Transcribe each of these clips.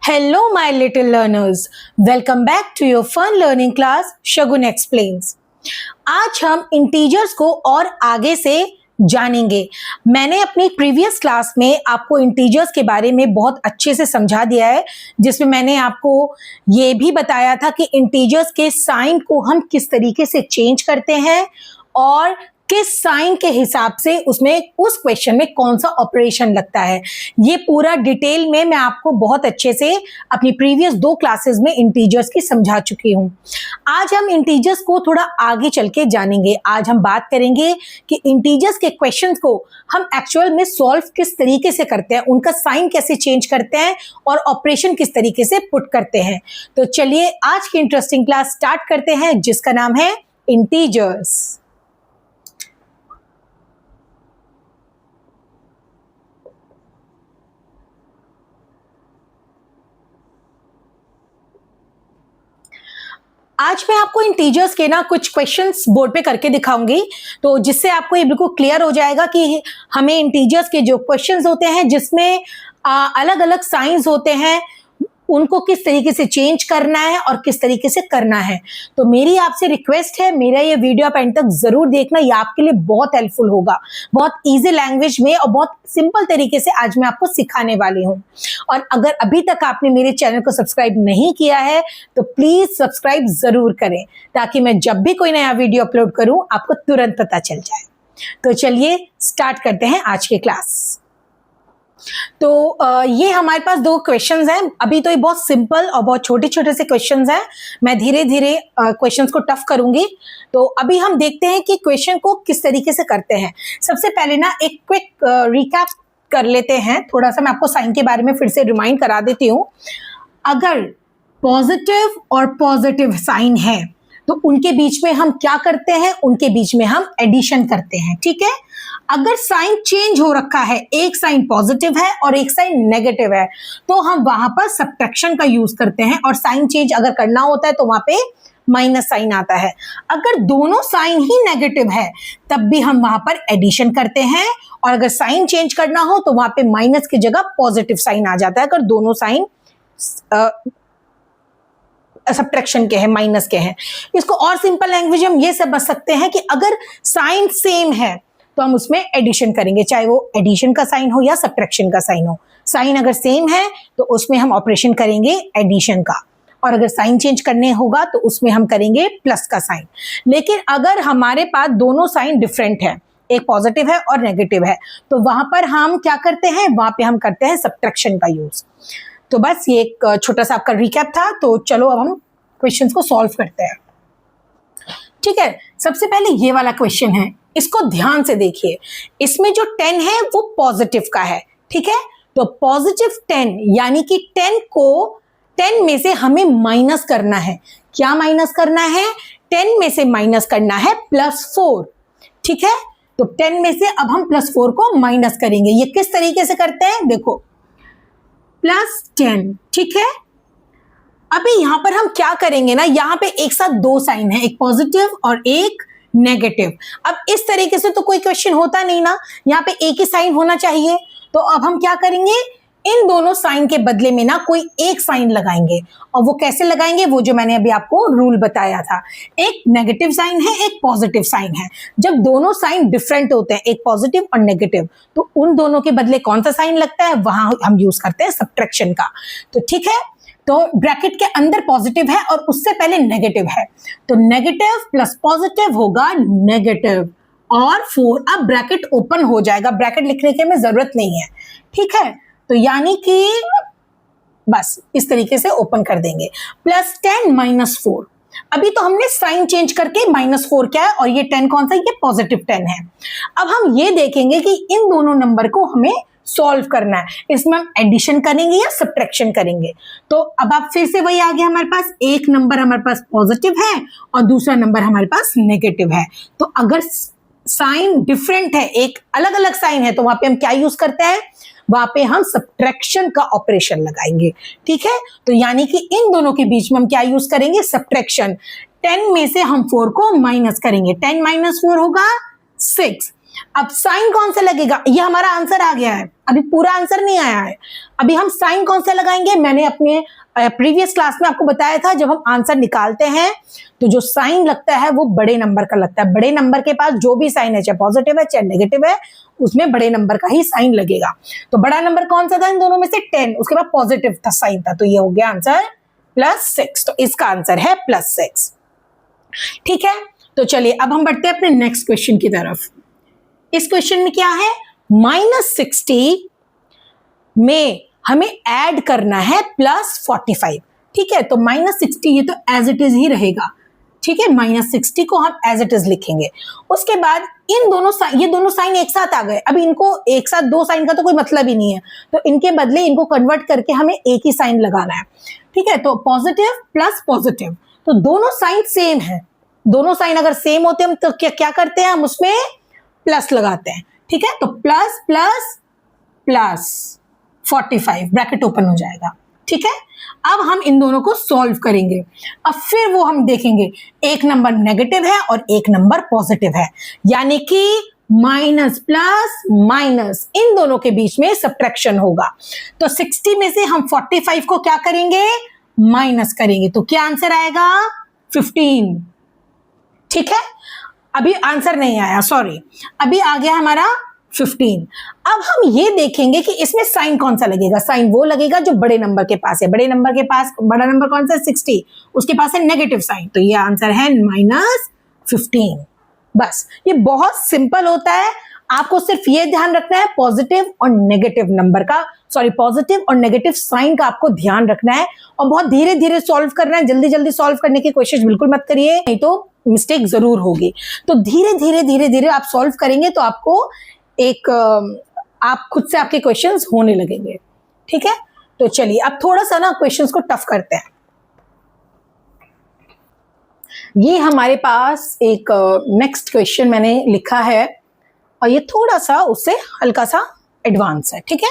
Hello, my little learners. Welcome back to your fun learning class, Shagun Explains. आज हम integers को और आगे से जानेंगे। मैंने अपनी प्रीवियस क्लास में आपको इंटीजर्स के बारे में बहुत अच्छे से समझा दिया है, जिसमें मैंने आपको ये भी बताया था कि इंटीजर्स के साइन को हम किस तरीके से चेंज करते हैं और किस साइन के हिसाब से उसमें उस क्वेश्चन में कौन सा ऑपरेशन लगता है। ये पूरा डिटेल में मैं आपको बहुत अच्छे से अपनी प्रीवियस 2 क्लासेस में इंटीजर्स की समझा चुकी हूँ। आज हम इंटीजर्स को थोड़ा आगे चल के जानेंगे। आज हम बात करेंगे कि इंटीजर्स के क्वेश्चंस को हम एक्चुअल में सॉल्व किस तरीके से करते हैं, उनका साइन कैसे चेंज करते हैं और ऑपरेशन किस तरीके से पुट करते हैं। तो चलिए आज की इंटरेस्टिंग क्लास स्टार्ट करते हैं, जिसका नाम है इंटीजर्स। आज मैं आपको इंटीजर्स के ना कुछ क्वेश्चंस बोर्ड पे करके दिखाऊंगी, तो जिससे आपको ये बिल्कुल क्लियर हो जाएगा कि हमें इंटीजर्स के जो क्वेश्चंस होते हैं जिसमें अलग अलग साइंस होते हैं, उनको किस तरीके से चेंज करना है और किस तरीके से करना है। तो मेरी आपसे रिक्वेस्ट है, मेरा ये वीडियो आप एंड तक जरूर देखना, ये आपके लिए बहुत हेल्पफुल होगा। बहुत इजी लैंग्वेज में और बहुत सिंपल तरीके से आज मैं आपको सिखाने वाली हूँ। और अगर अभी तक आपने मेरे चैनल को सब्सक्राइब नहीं किया है तो प्लीज सब्सक्राइब जरूर करें, ताकि मैं जब भी कोई नया वीडियो अपलोड करूं आपको तुरंत पता चल जाए। तो चलिए स्टार्ट करते हैं आज की क्लास। तो ये हमारे पास 2 क्वेश्चंस हैं। अभी तो ये बहुत सिंपल और बहुत छोटे छोटे से क्वेश्चंस हैं। मैं धीरे धीरे क्वेश्चंस को टफ करूंगी। तो अभी हम देखते हैं कि क्वेश्चन को किस तरीके से करते हैं। सबसे पहले ना एक क्विक रिकैप कर लेते हैं। थोड़ा सा मैं आपको साइन के बारे में फिर से रिमाइंड करा देती हूँ। अगर पॉजिटिव और पॉजिटिव साइन है तो उनके बीच में हम क्या करते हैं, उनके बीच में हम एडिशन करते हैं। ठीक है। अगर साइन चेंज हो रखा है, एक साइन पॉजिटिव है और एक साइन नेगेटिव है, तो हम वहां पर सब्ट्रैक्शन का यूज करते हैं। और साइन चेंज अगर करना होता है तो वहां पे माइनस साइन आता है। अगर दोनों साइन ही नेगेटिव है तब भी हम वहां पर एडिशन करते हैं। और अगर साइन चेंज करना हो तो वहां पे माइनस की जगह पॉजिटिव साइन आ जाता है, अगर दोनों साइन सब्ट्रैक्शन के हैं, माइनस के हैं। इसको और सिंपल लैंग्वेज हम ये समझ सकते हैं कि अगर साइन सेम है तो हम उसमें एडिशन करेंगे, चाहे वो एडिशन का साइन हो या सब्ट्रैक्शन का साइन हो। साइन अगर सेम है तो उसमें हम ऑपरेशन करेंगे एडिशन का, और अगर साइन चेंज करने होगा तो उसमें हम करेंगे प्लस का साइन। लेकिन अगर हमारे पास दोनों साइन डिफरेंट है, एक पॉजिटिव है और नेगेटिव है, तो वहां पर हम क्या करते हैं, वहां पे हम करते हैं सब्ट्रैक्शन का यूज। तो बस ये एक छोटा सा आपका रिकैप था। तो चलो अब हम क्वेश्चंस को सॉल्व करते हैं। ठीक है। सबसे पहले ये वाला क्वेश्चन है, इसको ध्यान से देखिए। इसमें जो 10 है वो पॉजिटिव का है। ठीक है। तो पॉजिटिव 10 यानी कि 10 को 10 में से हमें माइनस करना है। क्या माइनस करना है? 10 में से माइनस करना है +4। ठीक है। तो 10 में से अब हम +4 को माइनस करेंगे। ये किस तरीके से करते हैं, देखो, +10। ठीक है। अभी यहां पर हम क्या करेंगे ना, यहां पे एक साथ 2 साइन है, एक पॉजिटिव और एक नेगेटिव। अब इस तरीके से तो कोई क्वेश्चन होता नहीं ना, यहाँ पे एक ही साइन होना चाहिए। तो अब हम क्या करेंगे, इन दोनों साइन के बदले में ना कोई एक साइन लगाएंगे। और वो कैसे लगाएंगे, वो जो मैंने अभी आपको रूल बताया था। एक नेगेटिव साइन है, एक पॉजिटिव साइन है। जब दोनों साइन डिफरेंट होते हैं, एक पॉजिटिव और नेगेटिव, तो उन दोनों के बदले कौन सा साइन लगता है, वहां हम यूज करते हैं सब्ट्रैक्शन का। तो ठीक है। तो ब्रैकेट के अंदर पॉजिटिव है और उससे पहले नेगेटिव है, तो नेगेटिव प्लस पॉजिटिव होगा नेगेटिव और 4। अब ब्रैकेट ओपन हो जाएगा, ब्रैकेट लिखने की हमें जरूरत नहीं है। ठीक है। तो यानी कि बस इस तरीके से ओपन कर देंगे। +10 - 4। अभी तो हमने साइन चेंज करके -4 क्या है, और ये 10 कौन सा, ये पॉजिटिव 10 है। अब हम ये देखेंगे कि इन दोनों नंबर को हमें सॉल्व करना है। इसमें हम एडिशन करेंगे या सब्ट्रैक्शन करेंगे। तो अब आप फिर से वही आ गया, हमारे पास एक नंबर हमारे पास पॉजिटिव है और दूसरा नंबर हमारे पास नेगेटिव है। तो अगर साइन डिफरेंट है, एक अलग अलग साइन है, तो वहां पे हम क्या यूज करते हैं, वहां पे हम सब्ट्रैक्शन का ऑपरेशन लगाएंगे। ठीक है। तो यानी कि इन दोनों के बीच में हम क्या यूज करेंगे, सब्ट्रैक्शन। 10 में से हम 4 को माइनस करेंगे। 10 - 4 होगा 6। अब साइन कौन सा लगेगा, ये हमारा आंसर आ गया है, अभी पूरा आंसर नहीं आया है। अभी हम साइन कौन सा लगाएंगे, मैंने अपने प्रीवियस क्लास में आपको बताया था, जब हम आंसर निकालते हैं तो जो साइन लगता है वो बड़े नंबर का लगता है। बड़े नंबर के पास जो भी साइन है, चाहे पॉजिटिव है चाहे नेगेटिव है, उसमें बड़े नंबर का ही साइन लगेगा। तो बड़ा नंबर कौन सा था इन दोनों में से, 10, उसके बाद पॉजिटिव था साइन था, तो ये हो गया आंसर +6। तो इसका आंसर है +6। ठीक है, तो चलिए अब हम बढ़ते हैं अपने नेक्स्ट क्वेश्चन की तरफ। इस क्वेश्चन में क्या है, -60 में हमें ऐड करना है +45। ठीक है, तो -60 ये तो एज इट इज ही रहेगा। ठीक है, -60 को हम एज इट इज लिखेंगे। उसके बाद ये दोनों साइन एक साथ आ गए। अब इनको एक साथ दो साइन का तो कोई मतलब ही नहीं है, तो इनके बदले इनको कन्वर्ट करके हमें एक ही साइन लगाना है। ठीक है, तो पॉजिटिव प्लस पॉजिटिव, तो दोनों साइन सेम है। दोनों साइन अगर सेम होते हैं तो क्या करते हैं, हम उसमें प्लस लगाते हैं। ठीक है, तो plus plus plus 45 bracket open हो जाएगा। ठीक है, अब हम इन दोनों को सॉल्व करेंगे। अब फिर वो हम देखेंगे, एक नंबर नेगेटिव है और एक नंबर पॉजिटिव है, यानी कि माइनस प्लस माइनस, इन दोनों के बीच में सब्ट्रैक्शन होगा। तो 60 में से हम 45 को क्या करेंगे, माइनस करेंगे, तो क्या आंसर आएगा, 15। ठीक है, अभी आंसर नहीं आया, सॉरी, अभी आ गया हमारा 15। अब हम ये देखेंगे कि इसमें साइन कौन सा लगेगा। साइन वो लगेगा जो बड़े नंबर के पास है। बड़े नंबर के पास बड़ा नंबर कौन सा है, 60, उसके पास है नेगेटिव साइन, तो ये आंसर है -15। बस, ये बहुत सिंपल होता है। आपको सिर्फ ये ध्यान रखना है पॉजिटिव और नेगेटिव नंबर का, सॉरी पॉजिटिव और नेगेटिव साइन का आपको ध्यान रखना है, और बहुत धीरे धीरे सॉल्व करना है। जल्दी जल्दी सॉल्व करने की कोशिश बिल्कुल मत करिए, नहीं तो मिस्टेक जरूर होगी। तो धीरे धीरे धीरे धीरे आप सॉल्व करेंगे तो आपको एक आप खुद से आपके क्वेश्चंस होने लगेंगे। ठीक है, तो चलिए अब थोड़ा सा ना क्वेश्चंस को टफ करते हैं। ये हमारे पास एक नेक्स्ट क्वेश्चन मैंने लिखा है, और ये थोड़ा सा उससे हल्का सा एडवांस है। ठीक है,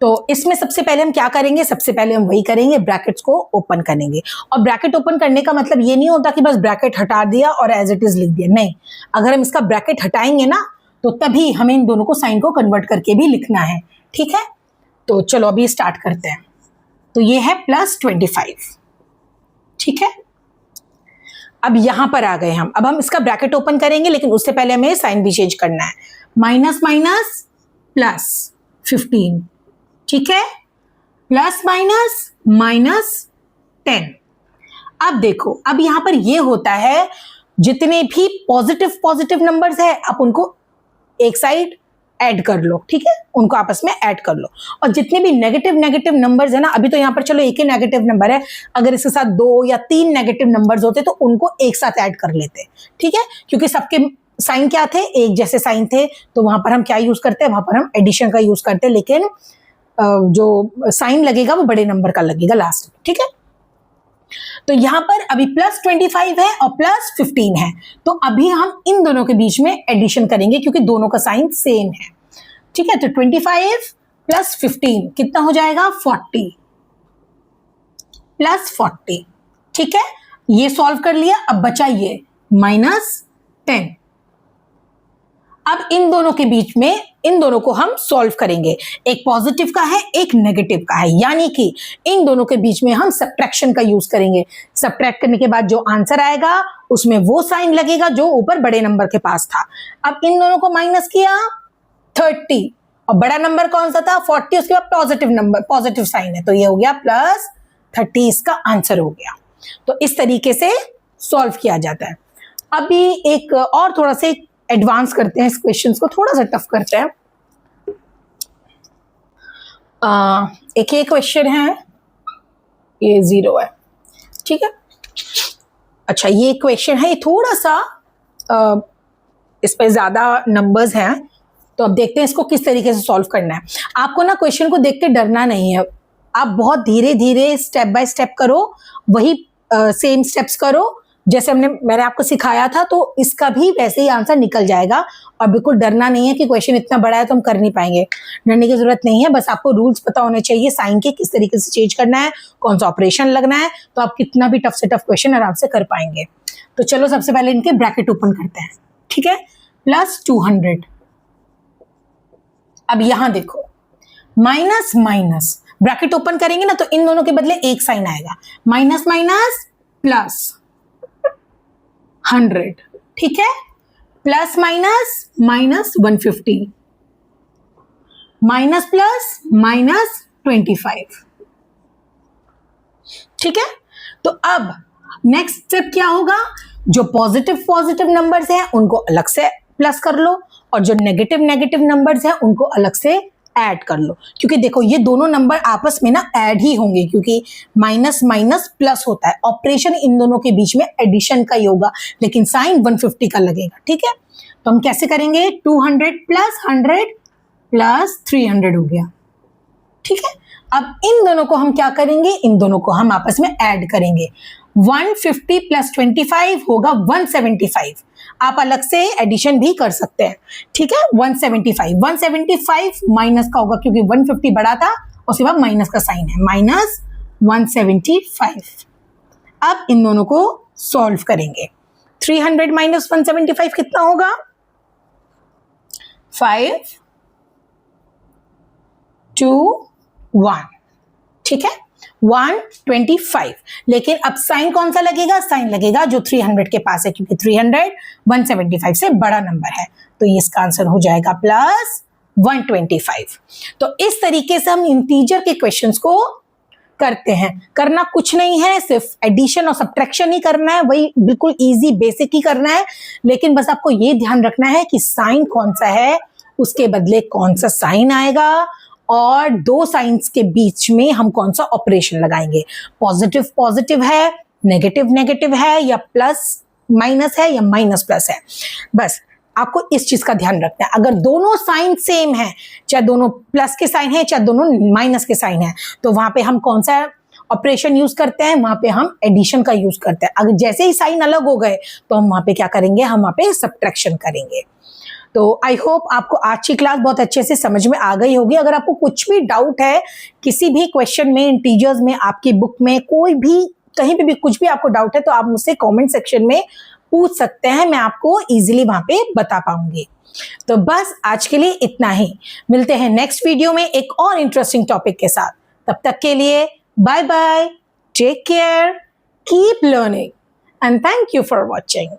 तो इसमें सबसे पहले हम क्या करेंगे, सबसे पहले हम वही करेंगे, ब्रैकेट्स को ओपन करेंगे। और ब्रैकेट ओपन करने का मतलब ये नहीं होता कि बस ब्रैकेट हटा दिया और एज इट इज लिख दिया, नहीं। अगर हम इसका ब्रैकेट हटाएंगे ना, तो तभी हमें इन दोनों को साइन को कन्वर्ट करके भी लिखना है। ठीक है, तो चलो अभी स्टार्ट करते हैं। तो ये है +25। ठीक है, अब यहां पर आ गए हम। अब हम इसका ब्रैकेट ओपन करेंगे, लेकिन उससे पहले हमें साइन भी चेंज करना है। Minus minus plus 15। ठीक है, प्लस माइनस -10। अब देखो, अब यहां पर ये होता है, जितने भी पॉजिटिव नंबर्स है आप उनको एक साइड ऐड कर लो। ठीक है, उनको आपस में ऐड कर लो। और जितने भी नेगेटिव नंबर्स है ना, अभी तो यहाँ पर चलो एक ही नेगेटिव नंबर है, अगर इसके साथ 2 या 3 नेगेटिव नंबर्स होते तो उनको एक साथ ऐड कर लेते। ठीक है, क्योंकि सबके साइन क्या थे, एक जैसे साइन थे, तो वहां पर हम क्या यूज करते हैं, वहां पर हम एडिशन का यूज करते हैं, लेकिन जो साइन लगेगा वो बड़े नंबर का लगेगा लास्ट में। ठीक है, तो यहां पर अभी +25 है और +15 है, तो अभी हम इन दोनों के बीच में एडिशन करेंगे क्योंकि दोनों का साइन सेम है। ठीक है, तो 25 + 15 कितना हो जाएगा, 40 + 40। ठीक है, ये सॉल्व कर लिया। अब बचा ये -10। अब इन दोनों के बीच में, इन दोनों को हम सॉल्व करेंगे। एक पॉजिटिव का है, एक नेगेटिव का है, यानी कि इन दोनों के बीच में हम सब्ट्रैक्शन का यूज करेंगे। सब्ट्रैक्ट करने के बाद जो आंसर आएगा उसमें वो साइन लगेगा जो ऊपर बड़े नंबर के पास था। अब इन दोनों को माइनस किया, 30, और बड़ा नंबर कौन सा था, 40, उसके बाद पॉजिटिव साइन है, तो ये हो गया +30, इसका आंसर हो गया। तो इस तरीके से सॉल्व किया जाता है। अभी एक और थोड़ा सा एडवांस करते हैं, इस क्वेश्चंस को थोड़ा सा टफ करते हैं। एक ये क्वेश्चन है, ये 0 है। ठीक है, अच्छा ये क्वेश्चन है, ये थोड़ा सा इस पे ज्यादा नंबर्स हैं, तो अब देखते हैं इसको किस तरीके से सॉल्व करना है। आपको ना क्वेश्चन को देख के डरना नहीं है, आप बहुत धीरे धीरे स्टेप बाय स्टेप करो, वही सेम स्टेप्स करो जैसे मैंने आपको सिखाया था, तो इसका भी वैसे ही आंसर निकल जाएगा। और बिल्कुल डरना नहीं है कि क्वेश्चन इतना बड़ा है तो हम कर नहीं पाएंगे, डरने की जरूरत नहीं है। बस आपको रूल्स पता होने चाहिए, साइन के किस तरीके से चेंज करना है, कौन सा ऑपरेशन लगना है, तो आप कितना भी टफ से टफ क्वेश्चन आराम से कर पाएंगे। तो चलो सबसे पहले इनके ब्रैकेट ओपन करते हैं। ठीक है, +200 अब यहां देखो, माइनस माइनस ब्रैकेट ओपन करेंगे ना तो इन दोनों के बदले एक साइन आएगा, माइनस माइनस प्लस 100, ठीक है, plus minus minus 150, minus plus minus 25, ठीक है। तो अब नेक्स्ट स्टेप क्या होगा, जो पॉजिटिव पॉजिटिव नंबर्स हैं उनको अलग से प्लस कर लो और जो नेगेटिव नेगेटिव नंबर्स हैं उनको अलग से ऐड कर लो, क्योंकि देखो ये दोनों नंबर आपस में ना ऐड ही होंगे, क्योंकि माइनस माइनस प्लस होता है, ऑपरेशन इन दोनों के बीच में एडिशन का ही होगा, लेकिन साइन 150 का लगेगा, ठीक है। तो हम कैसे करेंगे, 200 प्लस 100 प्लस 300 हो गया, ठीक है। अब इन दोनों को हम क्या करेंगे, इन दोनों को हम आपस में ऐड करेंगे, 150 प्लस 25 होगा 175, आप अलग से एडिशन भी कर सकते हैं, ठीक है। 175 माइनस का होगा क्योंकि 150 बड़ा था, उसके बाद माइनस का साइन है, माइनस 175। अब इन दोनों को सॉल्व करेंगे, 300 माइनस 175 कितना होगा, 5 2 1, ठीक है, 125। लेकिन अब साइन कौन सा लगेगा, साइन लगेगा जो 300 के पास है, क्योंकि 300 175 से बड़ा नंबर है, तो इसका आंसर हो जाएगा प्लस 125। तो इस तरीके से हम इंटीजर के क्वेश्चंस को करते हैं। करना कुछ नहीं है, सिर्फ एडिशन और सब्ट्रैक्शन ही करना है, वही बिल्कुल इजी बेसिक ही करना है, लेकिन बस आपको ये ध्यान रखना है कि साइन कौन सा है उसके बदले कौन सा साइन आएगा और दो साइंस के बीच में हम कौन सा ऑपरेशन लगाएंगे, पॉजिटिव पॉजिटिव है, नेगेटिव नेगेटिव है, या प्लस माइनस है, या माइनस प्लस है। बस आपको इस चीज का ध्यान रखना है। अगर दोनों साइन सेम है, चाहे दोनों प्लस के साइन है चाहे दोनों माइनस के साइन है, तो वहां पे हम कौन सा ऑपरेशन यूज करते हैं, वहां पे हम एडिशन का यूज करते हैं। अगर जैसे ही साइन अलग हो गए तो हम वहां पे क्या करेंगे, हम वहां पे सब्ट्रैक्शन करेंगे। तो आई होप आपको आज की क्लास बहुत अच्छे से समझ में आ गई होगी। अगर आपको कुछ भी डाउट है किसी भी क्वेश्चन में, इंटीजर्स में, आपकी बुक में, कोई भी कहीं पे भी कुछ भी आपको डाउट है तो आप मुझसे कमेंट सेक्शन में पूछ सकते हैं, मैं आपको इजीली वहां पे बता पाऊंगी। तो बस आज के लिए इतना ही, मिलते हैं नेक्स्ट वीडियो में एक और इंटरेस्टिंग टॉपिक के साथ। तब तक के लिए bye bye, take care, keep learning and thank you for watching.